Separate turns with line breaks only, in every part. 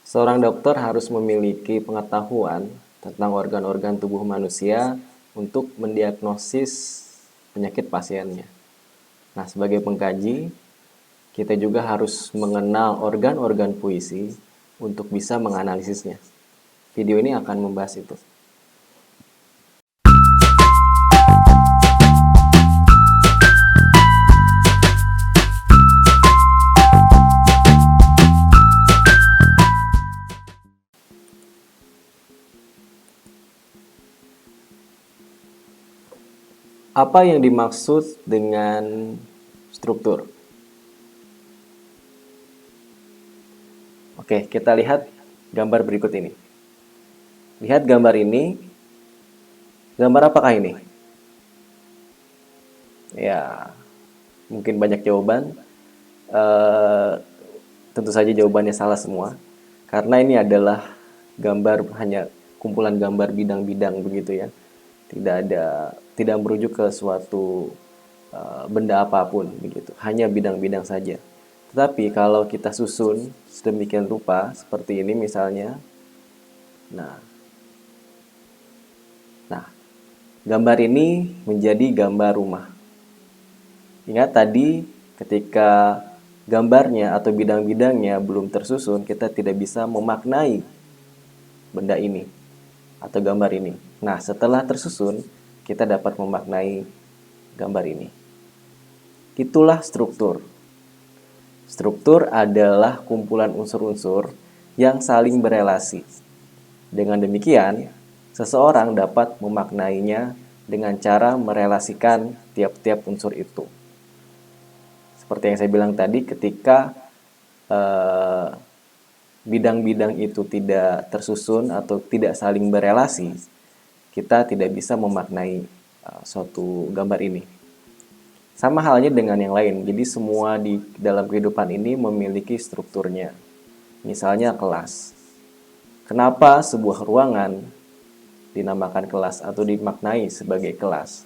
Seorang dokter harus memiliki pengetahuan tentang organ-organ tubuh manusia untuk mendiagnosis penyakit pasiennya. Nah, sebagai pengkaji, kita juga harus mengenal organ-organ puisi untuk bisa menganalisisnya. Video ini akan membahas itu. Apa yang dimaksud dengan struktur? Oke, kita lihat gambar berikut ini. Lihat gambar ini. Gambar apakah ini? Ya, mungkin banyak jawaban. Tentu saja jawabannya salah semua. Karena ini adalah gambar hanya kumpulan gambar bidang-bidang begitu ya. Tidak merujuk ke suatu benda apapun begitu. Hanya bidang-bidang saja. Tetapi kalau kita susun sedemikian rupa seperti ini misalnya. Nah, gambar ini menjadi gambar rumah. Ingat tadi ketika gambarnya atau bidang-bidangnya belum tersusun, kita tidak bisa memaknai benda ini atau gambar ini. Nah, setelah tersusun, kita dapat memaknai gambar ini. Itulah struktur. Struktur adalah kumpulan unsur-unsur yang saling berelasi. Dengan demikian, seseorang dapat memaknainya dengan cara merelasikan tiap-tiap unsur itu. Seperti yang saya bilang tadi, ketika bidang-bidang itu tidak tersusun atau tidak saling berelasi, kita tidak bisa memaknai suatu gambar ini. Sama halnya dengan yang lain, jadi semua di dalam kehidupan ini memiliki strukturnya. Misalnya kelas. Kenapa sebuah ruangan dinamakan kelas atau dimaknai sebagai kelas?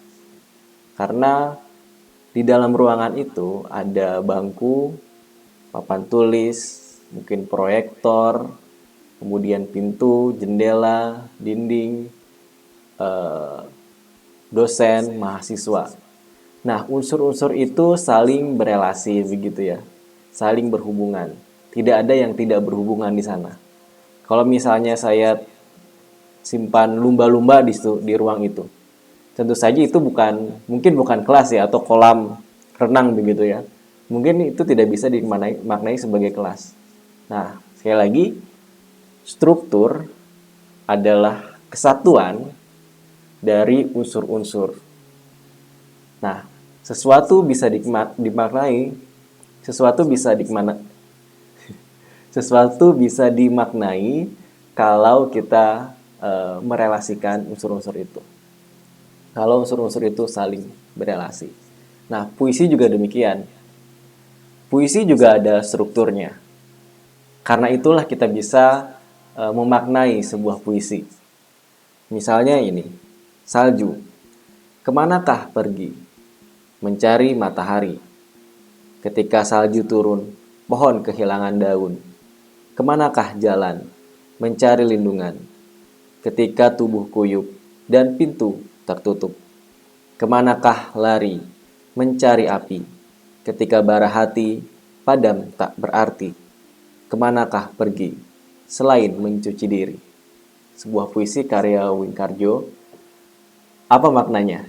Karena di dalam ruangan itu ada bangku, papan tulis, mungkin proyektor, kemudian pintu, jendela, dinding, dosen, mahasiswa. Nah, unsur-unsur itu saling berelasi begitu ya, saling berhubungan. Tidak ada yang tidak berhubungan di sana. Kalau misalnya saya simpan lumba-lumba di ruang itu, tentu saja itu mungkin bukan kelas ya atau kolam renang begitu ya. Mungkin itu tidak bisa dimaknai sebagai kelas. Nah, sekali lagi, struktur adalah kesatuan dari unsur-unsur. Nah, sesuatu bisa dimaknai, sesuatu bisa sesuatu bisa dimaknai kalau kita merelasikan unsur-unsur itu. Kalau unsur-unsur itu saling berelasi. Nah, puisi juga demikian. Puisi juga ada strukturnya. Karena itulah kita bisa memaknai sebuah puisi. Misalnya ini, salju. Kemanakah pergi? Mencari matahari. Ketika salju turun, pohon kehilangan daun. Kemanakah jalan? Mencari lindungan. Ketika tubuh kuyup dan pintu tertutup. Kemanakah lari? Mencari api. Ketika bara hati, padam tak berarti. Kemanakah pergi? Selain mencuci diri. Sebuah puisi karya Wingkarjo. Apa maknanya?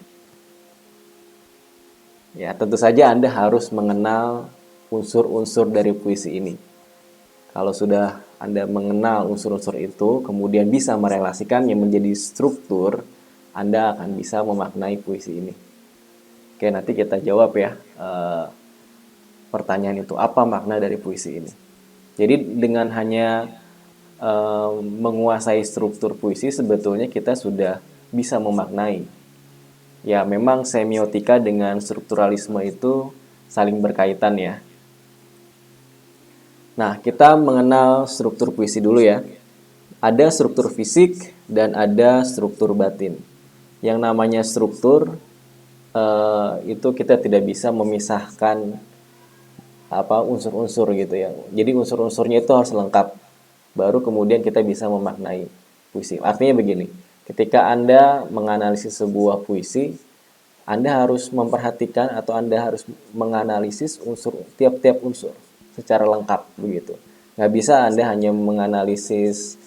Ya, tentu saja Anda harus mengenal unsur-unsur dari puisi ini. Kalau sudah Anda mengenal unsur-unsur itu, kemudian bisa merelasikannya menjadi struktur, Anda akan bisa memaknai puisi ini. Oke, nanti kita jawab ya pertanyaan itu. Apa makna dari puisi ini? Jadi dengan hanya menguasai struktur puisi, sebetulnya kita sudah bisa memaknai. Ya, memang semiotika dengan strukturalisme itu saling berkaitan ya. Nah, kita mengenal struktur puisi dulu ya. Ada struktur fisik dan ada struktur batin. Yang namanya struktur itu kita tidak bisa memisahkan unsur-unsur gitu ya. Jadi unsur-unsurnya itu harus lengkap. baru kemudian kita bisa memaknai puisi. Artinya begini, ketika Anda menganalisis sebuah puisi, Anda harus memperhatikan atau Anda harus menganalisis tiap-tiap unsur secara lengkap begitu. Nggak bisa Anda hanya menganalisis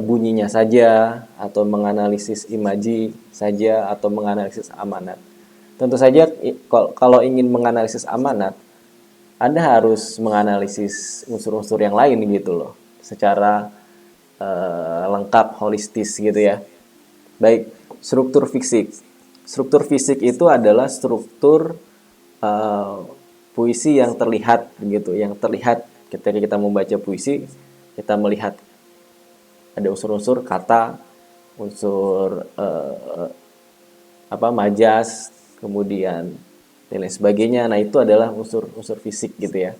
bunyinya saja, atau menganalisis imaji saja, atau menganalisis amanat. Tentu saja kalau ingin menganalisis amanat, Anda harus menganalisis unsur-unsur yang lain gitu loh, secara lengkap, holistis gitu ya. Baik, struktur fisik. Struktur fisik itu adalah struktur puisi yang terlihat begitu, yang terlihat ketika kita membaca puisi, kita melihat ada unsur-unsur kata, unsur majas, kemudian dan lain sebagainya. Nah, itu adalah unsur-unsur fisik gitu ya.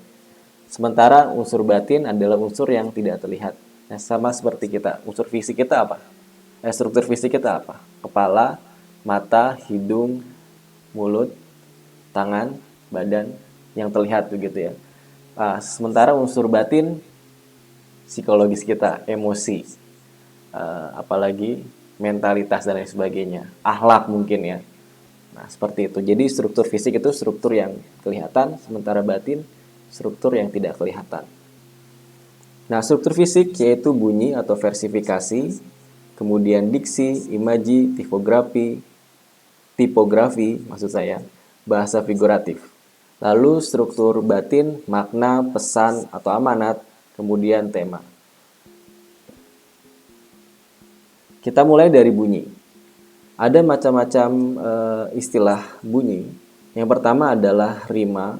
Sementara unsur batin adalah unsur yang tidak terlihat. Nah, sama seperti kita, unsur fisik kita apa? Struktur fisik kita apa? Kepala, mata, hidung, mulut, tangan, badan yang terlihat begitu ya. Sementara unsur batin psikologis kita, emosi, apalagi mentalitas dan lain sebagainya, akhlak mungkin ya. Nah, seperti itu. Jadi struktur fisik itu struktur yang kelihatan, sementara batin struktur yang tidak kelihatan. Nah, struktur fisik yaitu bunyi atau versifikasi, kemudian diksi, imaji, tipografi maksud saya, bahasa figuratif. Lalu struktur batin, makna, pesan atau amanat, kemudian tema. Kita mulai dari bunyi. Ada macam-macam istilah bunyi. Yang pertama adalah rima.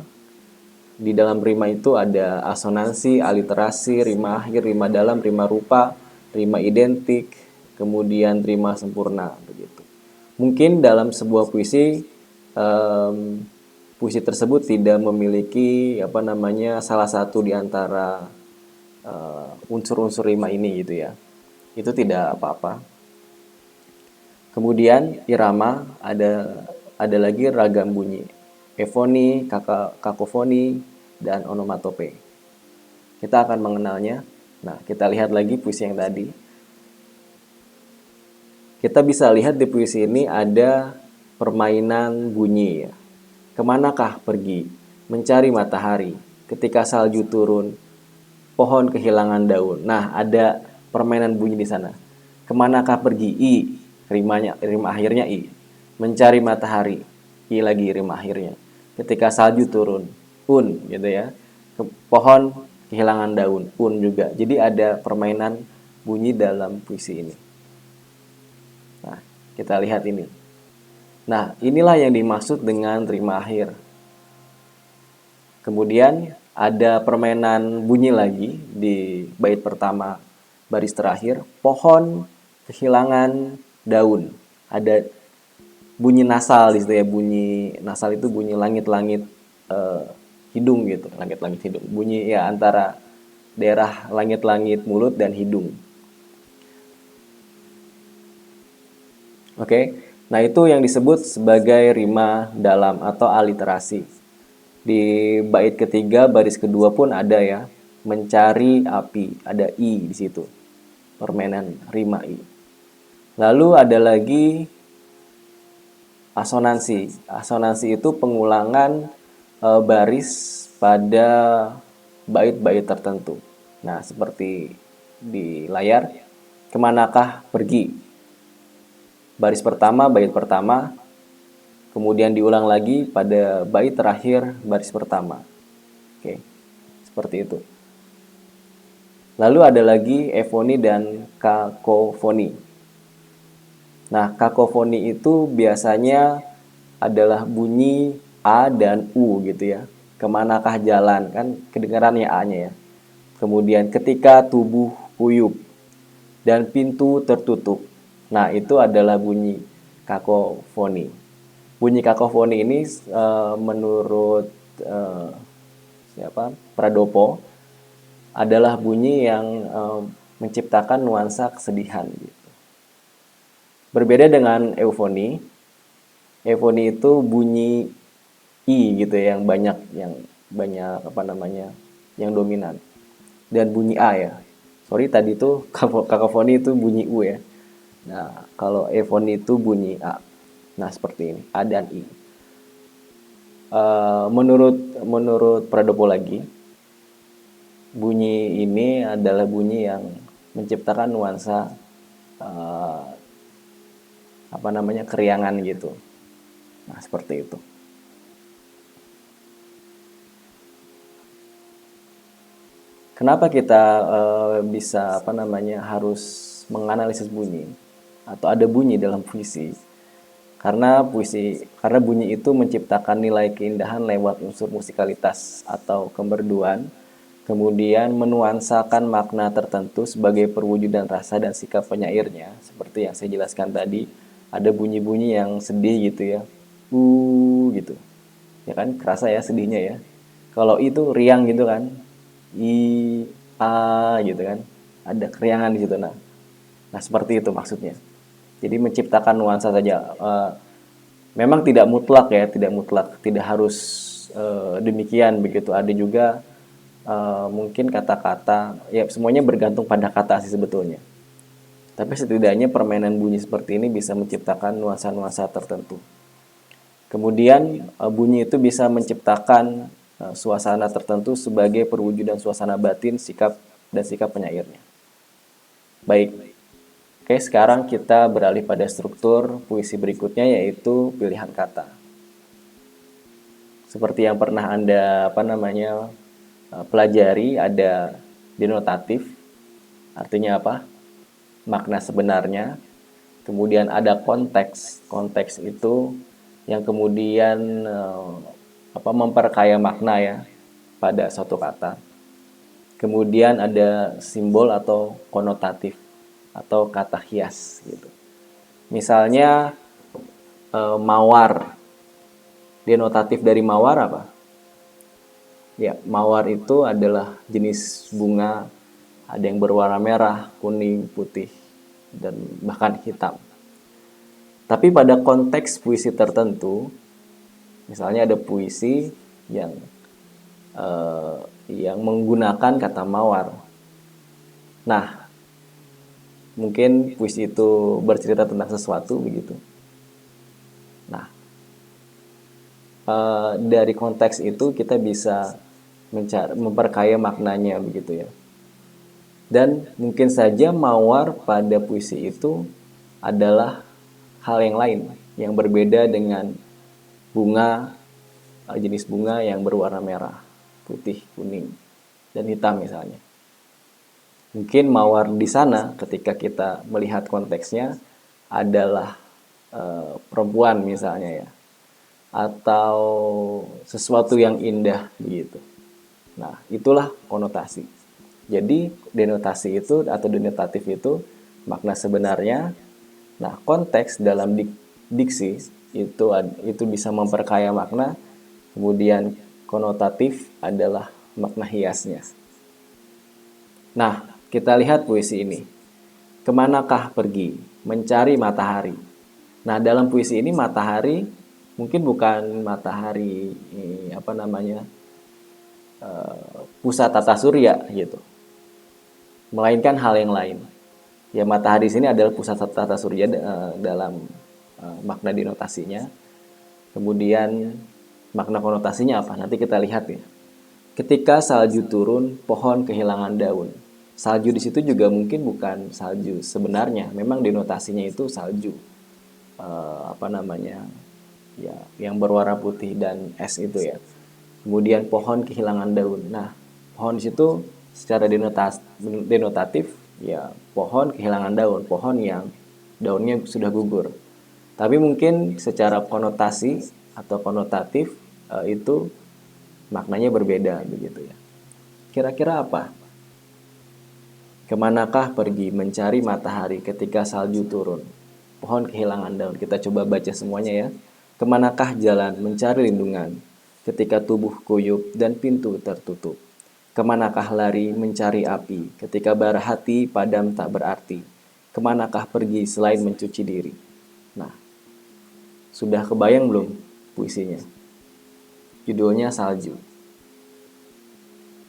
Di dalam rima itu ada asonansi, aliterasi, rima akhir, rima dalam, rima rupa, rima identik, kemudian rima sempurna begitu. Mungkin dalam sebuah puisi puisi tersebut tidak memiliki salah satu di antara unsur-unsur rima ini gitu ya. Itu tidak apa-apa. Kemudian irama, ada lagi ragam bunyi, efoni, kakofoni, dan onomatope. Kita akan mengenalnya. Nah, kita lihat lagi puisi yang tadi. Kita bisa lihat di puisi ini ada permainan bunyi ya. Kemanakah pergi? Mencari matahari. Ketika salju turun, pohon kehilangan daun. Nah, ada permainan bunyi di sana. Kemanakah pergi? I, rima akhirnya I. Mencari matahari. I lagi rima akhirnya. Ketika salju turun, un gitu ya. Pohon kehilangan daun, un juga. Jadi ada permainan bunyi dalam puisi ini. Nah, kita lihat ini. Nah, inilah yang dimaksud dengan rima akhir. Kemudian ada permainan bunyi lagi di bait pertama baris terakhir, pohon kehilangan daun. Ada bunyi nasal di situ ya, bunyi nasal itu bunyi langit-langit hidung gitu, langit-langit hidung. Bunyi ya antara daerah langit-langit mulut dan hidung. Oke. Nah, itu yang disebut sebagai rima dalam atau aliterasi. Di bait ketiga baris kedua pun ada ya, mencari api, ada i di situ. Permainan rima i. Lalu ada lagi asonansi. Asonansi itu pengulangan baris pada bait-bait tertentu. Nah, seperti di layar, kemanakah pergi? Baris pertama, bait pertama, kemudian diulang lagi pada bait terakhir baris pertama. Oke, seperti itu. Lalu ada lagi efoni dan kakofoni. Nah, kakofoni itu biasanya adalah bunyi A dan U gitu ya. Kemanakah jalan? Kan kedengarannya A-nya ya. Kemudian ketika tubuh kuyup dan pintu tertutup. Nah, itu adalah bunyi kakofoni. Bunyi kakofoni ini menurut Pradopo adalah bunyi yang menciptakan nuansa kesedihan gitu. Berbeda dengan eufoni. Eufoni itu bunyi i gitu ya, yang banyak yang dominan. Dan bunyi a ya. Sorry tadi tuh kakofoni itu bunyi U ya. Nah, kalau efoni itu bunyi A. Nah, seperti ini, A dan I. Menurut Pradopo lagi, bunyi ini adalah bunyi yang menciptakan nuansa eh, keriangan gitu. Nah, seperti itu. Kenapa kita bisa harus menganalisis bunyi atau ada bunyi dalam puisi? Karena bunyi itu menciptakan nilai keindahan lewat unsur musikalitas atau kemerduan, kemudian menuansakan makna tertentu sebagai perwujudan rasa dan sikap penyairnya, seperti yang saya jelaskan tadi, ada bunyi-bunyi yang sedih gitu ya, gitu, ya kan, kerasa ya sedihnya ya. Kalau itu riang gitu kan, i, gitu kan, ada keriangan di situ. Nah seperti itu maksudnya. Jadi menciptakan nuansa saja. Memang tidak mutlak ya, tidak harus demikian begitu. Ada juga mungkin kata-kata, ya semuanya bergantung pada kata sih sebetulnya. Tapi setidaknya permainan bunyi seperti ini bisa menciptakan nuansa-nuansa tertentu. Kemudian bunyi itu bisa menciptakan suasana tertentu sebagai perwujudan suasana batin, sikap penyairnya. Baik. Oke, sekarang kita beralih pada struktur puisi berikutnya, yaitu pilihan kata. Seperti yang pernah Anda pelajari, ada denotatif, artinya apa? Makna sebenarnya. Kemudian ada konteks. Konteks itu yang kemudian memperkaya makna ya pada suatu kata. Kemudian ada simbol atau konotatif atau kata hias gitu. Misalnya mawar. Denotatif dari mawar apa? Ya, mawar itu adalah jenis bunga, ada yang berwarna merah, kuning, putih, dan bahkan hitam. Tapi pada konteks puisi tertentu, misalnya ada puisi yang menggunakan kata mawar. Nah, mungkin puisi itu bercerita tentang sesuatu begitu. Nah, dari konteks itu kita bisa memperkaya maknanya begitu ya. Dan mungkin saja mawar pada puisi itu adalah hal yang lain, yang berbeda dengan bunga, jenis bunga yang berwarna merah, putih, kuning, dan hitam misalnya. Mungkin mawar di sana ketika kita melihat konteksnya adalah perempuan misalnya ya, atau sesuatu yang indah begitu. Nah, itulah konotasi. Jadi denotasi itu atau denotatif itu makna sebenarnya. Nah, konteks dalam diksi itu bisa memperkaya makna. Kemudian konotatif adalah makna hiasnya. Nah, kita lihat puisi ini. Kemanakah pergi? Mencari matahari. Nah, dalam puisi ini matahari mungkin bukan matahari pusat tata surya gitu, melainkan hal yang lain. Ya, matahari di sini adalah pusat tata surya dalam makna denotasinya. Kemudian makna konotasinya apa? Nanti kita lihat ya. Ketika salju turun, pohon kehilangan daun. Salju di situ juga mungkin bukan salju sebenarnya, memang denotasinya itu salju. Ya, yang berwarna putih dan es itu ya. Kemudian pohon kehilangan daun. Nah, pohon di situ secara denotatif ya, pohon kehilangan daun, pohon yang daunnya sudah gugur. Tapi mungkin secara konotasi atau konotatif itu maknanya berbeda begitu ya. Kira-kira apa? Kemanakah pergi mencari matahari ketika salju turun? Pohon kehilangan daun. Kita coba baca semuanya ya. Kemanakah jalan mencari lindungan ketika tubuh kuyup dan pintu tertutup? Kemanakah lari mencari api ketika bara hati padam tak berarti? Kemanakah pergi selain mencuci diri? Nah, sudah kebayang belum puisinya? Judulnya Salju.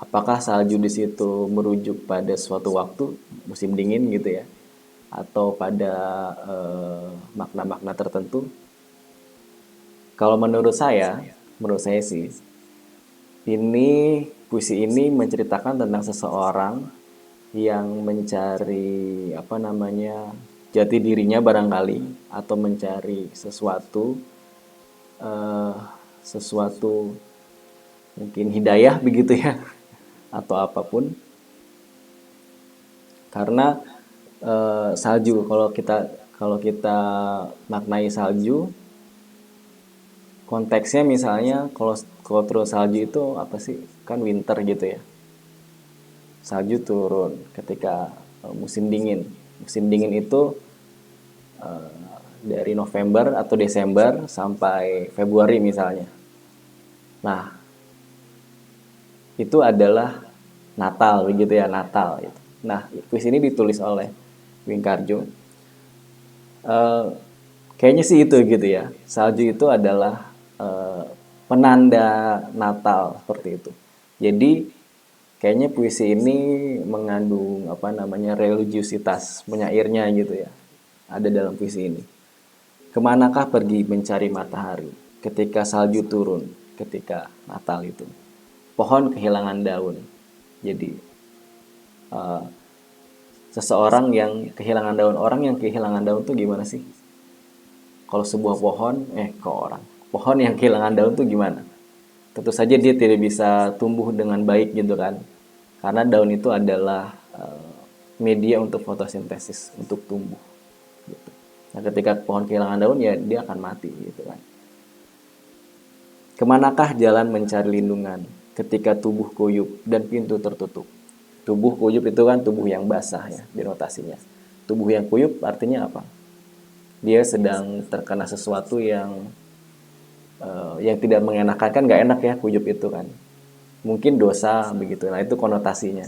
Apakah salju di situ merujuk pada suatu waktu musim dingin gitu ya, atau pada makna-makna tertentu? Kalau menurut saya sih, puisi ini menceritakan tentang seseorang yang mencari apa namanya jati dirinya barangkali, atau mencari eh, sesuatu mungkin hidayah begitu ya, atau apapun. Karena salju, kalau kita maknai salju, konteksnya misalnya kalau turun salju itu apa sih, kan winter gitu ya. Salju turun ketika musim dingin. Musim dingin itu dari November atau Desember sampai Februari misalnya. Nah, itu adalah Natal begitu ya, Natal itu. Nah, puisi ini ditulis oleh Wingkarjo. Eh, Kayaknya sih itu gitu ya. Salju itu adalah eh, penanda Natal seperti itu. Jadi kayaknya puisi ini mengandung apa namanya religiusitas penyairnya gitu ya. Ada dalam puisi ini. Kemanakah pergi mencari matahari ketika salju turun, ketika Natal itu? Pohon kehilangan daun. Jadi eh, seseorang yang kehilangan daun, orang yang kehilangan daun tuh gimana sih? Kalau sebuah pohon yang kehilangan daun tuh gimana? Tentu saja dia tidak bisa tumbuh dengan baik gitu kan, karena daun itu adalah media untuk fotosintesis, untuk tumbuh gitu. Nah, ketika pohon kehilangan daun ya dia akan mati gitu kan. Kemanakah jalan mencari lindungan ketika tubuh kuyup dan pintu tertutup? Tubuh kuyup itu kan tubuh yang basah ya, denotasinya. Tubuh yang kuyup artinya apa? Dia sedang terkena sesuatu yang tidak mengenakan, kan nggak enak ya kuyup itu kan. Mungkin dosa begitu. Nah, itu konotasinya.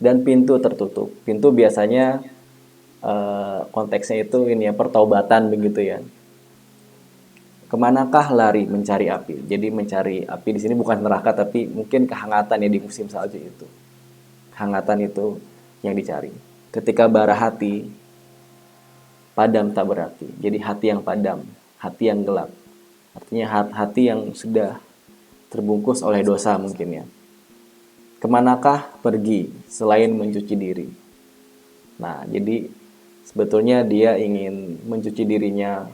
Dan pintu tertutup. Pintu biasanya konteksnya itu ini ya, pertaubatan begitu ya. Kemanakah lari mencari api? Jadi mencari api di sini bukan neraka, tapi mungkin kehangatan ya di musim salju itu. Kehangatan itu yang dicari. Ketika bara hati, padam tak berarti. Jadi hati yang padam, hati yang gelap. Artinya hati yang sudah terbungkus oleh dosa mungkin ya. Kemanakah pergi selain mencuci diri? Nah, jadi sebetulnya dia ingin mencuci dirinya,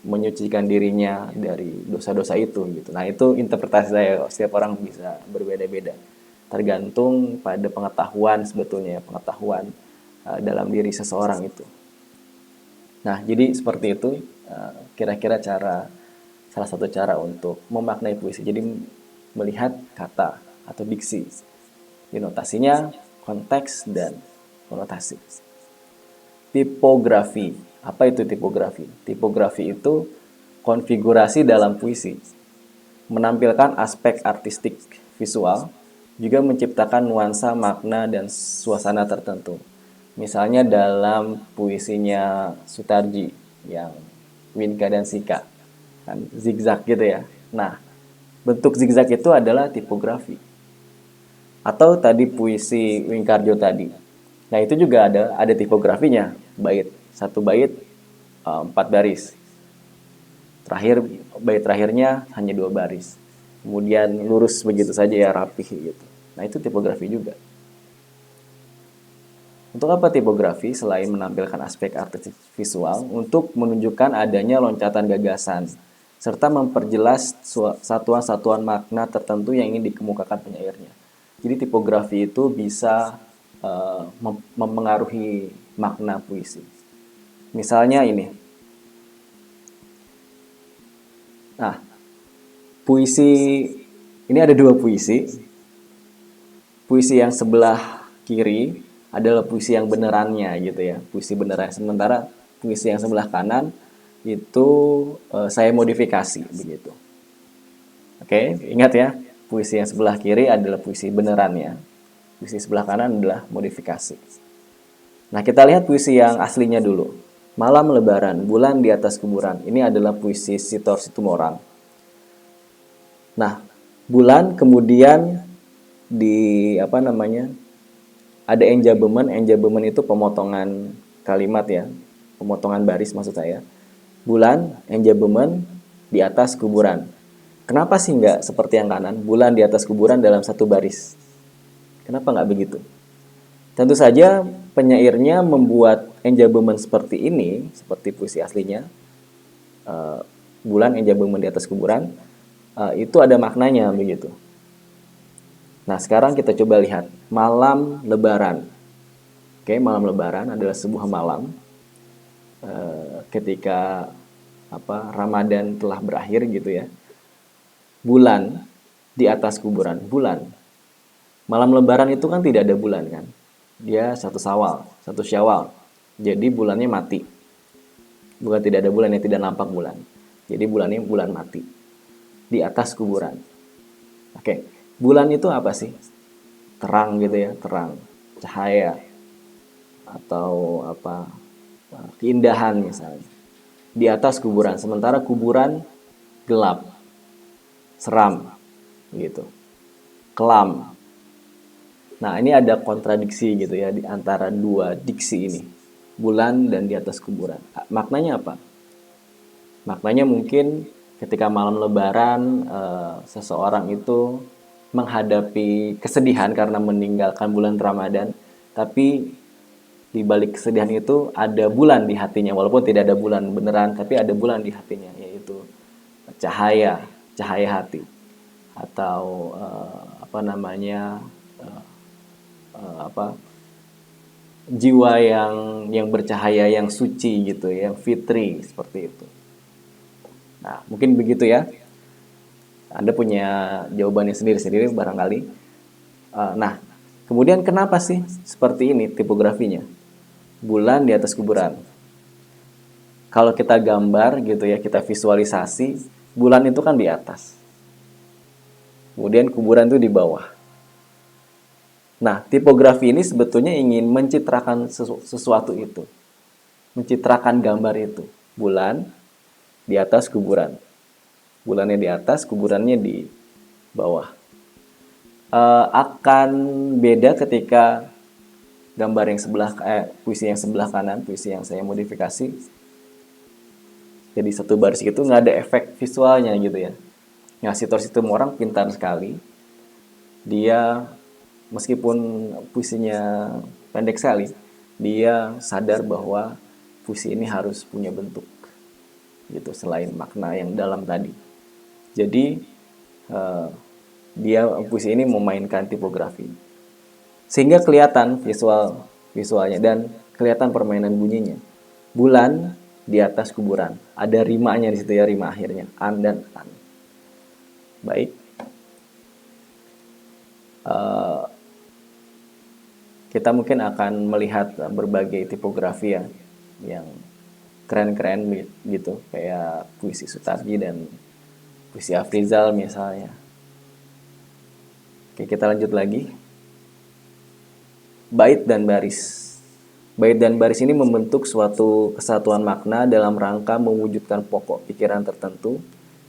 menyucikan dirinya dari dosa-dosa itu gitu. Nah, itu interpretasi saya. Setiap orang bisa berbeda-beda. Tergantung pada pengetahuan sebetulnya, pengetahuan dalam diri seseorang itu. Nah, jadi seperti itu kira-kira salah satu cara untuk memaknai puisi. Jadi melihat kata atau diksi, denotasinya, konteks, dan konotasi. Tipografi. Apa itu tipografi? Tipografi itu konfigurasi dalam puisi. Menampilkan aspek artistik visual, juga menciptakan nuansa makna dan suasana tertentu. Misalnya dalam puisinya Sutarji yang Winka dan Sika, kan zigzag gitu ya. Nah, bentuk zigzag itu adalah tipografi. Atau tadi puisi Wingkarjo tadi. Nah, itu juga ada tipografinya. Satu bait 4 baris. Bait terakhirnya hanya 2 baris. Kemudian lurus begitu saja ya, rapih gitu. Nah, itu tipografi juga. Untuk apa tipografi? Selain menampilkan aspek artistik visual, untuk menunjukkan adanya loncatan gagasan, serta memperjelas satuan-satuan makna tertentu yang ingin dikemukakan penyairnya. Jadi tipografi itu bisa mempengaruhi makna puisi. Misalnya ini. Nah, puisi ini ada 2 puisi. Puisi yang sebelah kiri adalah puisi yang benerannya gitu ya, puisi beneran. Sementara puisi yang sebelah kanan itu saya modifikasi begitu. Oke, ingat ya, puisi yang sebelah kiri adalah puisi benerannya, puisi sebelah kanan adalah modifikasi. Nah, kita lihat puisi yang aslinya dulu. Malam Lebaran, bulan di atas kuburan. Ini adalah puisi Sitor Situmorang. Nah, bulan kemudian di apa namanya, ada enjambement. Enjambement itu pemotongan kalimat ya, pemotongan baris maksud saya. Bulan, enjambement, di atas kuburan. Kenapa sih nggak seperti yang kanan, bulan di atas kuburan dalam satu baris? Kenapa nggak begitu? Tentu saja penyairnya membuat enjambement seperti ini, seperti puisi aslinya, bulan enjambement di atas kuburan, itu ada maknanya begitu. Nah, sekarang kita coba lihat malam Lebaran. Oke, malam Lebaran adalah sebuah malam ketika Ramadan telah berakhir gitu ya. Bulan di atas kuburan, bulan. Malam Lebaran itu kan tidak ada bulan kan. Dia satu Syawal. Jadi bulannya mati. Bukan tidak ada bulan, ya tidak nampak bulan. Jadi bulannya bulan mati. Di atas kuburan. Oke, bulan itu apa sih? Terang gitu ya, terang, cahaya, atau keindahan misalnya. Di atas kuburan, sementara kuburan gelap, seram, gitu, kelam. Nah, ini ada kontradiksi gitu ya di antara dua diksi ini, bulan dan di atas kuburan. Maknanya apa? Maknanya mungkin ketika malam Lebaran seseorang itu menghadapi kesedihan karena meninggalkan bulan Ramadan, tapi di balik kesedihan itu ada bulan di hatinya, walaupun tidak ada bulan beneran, tapi ada bulan di hatinya, yaitu cahaya, cahaya hati, atau jiwa yang bercahaya, yang suci gitu, yang fitri seperti itu. Nah, mungkin begitu ya. Anda punya jawabannya sendiri-sendiri barangkali. Nah, kemudian kenapa sih seperti ini tipografinya? Bulan di atas kuburan. Kalau kita gambar gitu ya, kita visualisasi, bulan itu kan di atas. Kemudian kuburan itu di bawah. Nah, tipografi ini sebetulnya ingin mencitrakan sesuatu itu. Mencitrakan gambar itu. Bulan di atas kuburan. Bulannya di atas, kuburannya di bawah. Akan beda ketika gambar yang puisi yang sebelah kanan, puisi yang saya modifikasi. Jadi satu baris itu nggak ada efek visualnya gitu ya. Nah, Sitor orang pintar sekali. Dia meskipun puisinya pendek sekali, dia sadar bahwa puisi ini harus punya bentuk gitu, selain makna yang dalam tadi. Jadi puisi ini memainkan tipografi sehingga kelihatan visualnya dan kelihatan permainan bunyinya. Bulan di atas kuburan, ada rimanya di situ ya, rima akhirnya an dan an. Baik, kita mungkin akan melihat berbagai tipografi ya, yang keren-keren gitu, kayak puisi Sutarji dan puisi Afrizal misalnya. Oke, kita lanjut lagi. Bait dan baris. Bait dan baris ini membentuk suatu kesatuan makna dalam rangka mewujudkan pokok pikiran tertentu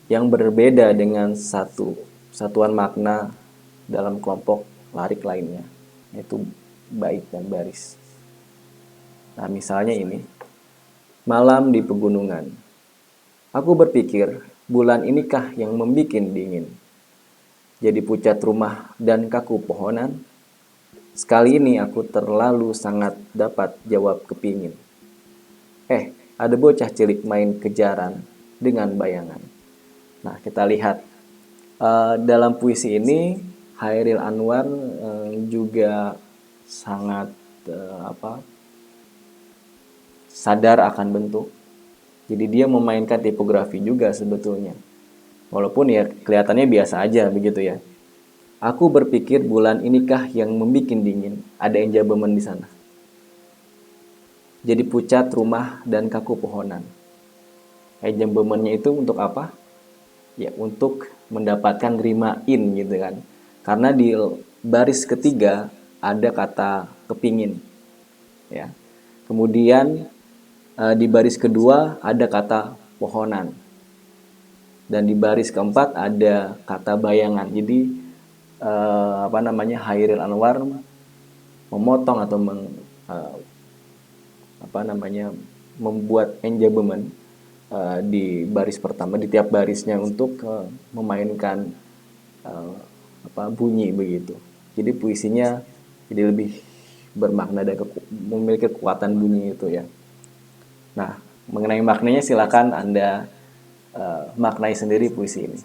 yang berbeda dengan satuan makna dalam kelompok larik lainnya, yaitu bait dan baris. Nah, misalnya ini. Malam di pegunungan. Aku berpikir, bulan inikah yang membikin dingin? Jadi pucat rumah dan kaku pohonan. Sekali ini aku terlalu sangat dapat jawab kepingin. Ada bocah cilik main kejaran dengan bayangan. Nah, kita lihat dalam puisi ini Chairil Anwar juga sangat sadar akan bentuk. Jadi dia memainkan tipografi juga sebetulnya. Walaupun ya kelihatannya biasa aja begitu ya. Aku berpikir bulan inikah yang membikin dingin. Ada enjambement di sana. Jadi pucat rumah dan kaku pohonan. Enjambementnya itu untuk apa? Ya untuk mendapatkan rima in gitu kan. Karena di baris ketiga ada kata kepingin. Ya. Kemudian di baris kedua ada kata pohonan. Dan di baris keempat ada kata bayangan. Jadi Hairil Anwar memotong atau membuat enjambment di baris pertama, di tiap barisnya untuk memainkan bunyi begitu. Jadi puisinya jadi lebih bermakna dan memiliki kekuatan bunyi itu ya. Nah, mengenai maknanya silakan Anda maknai sendiri puisi ini.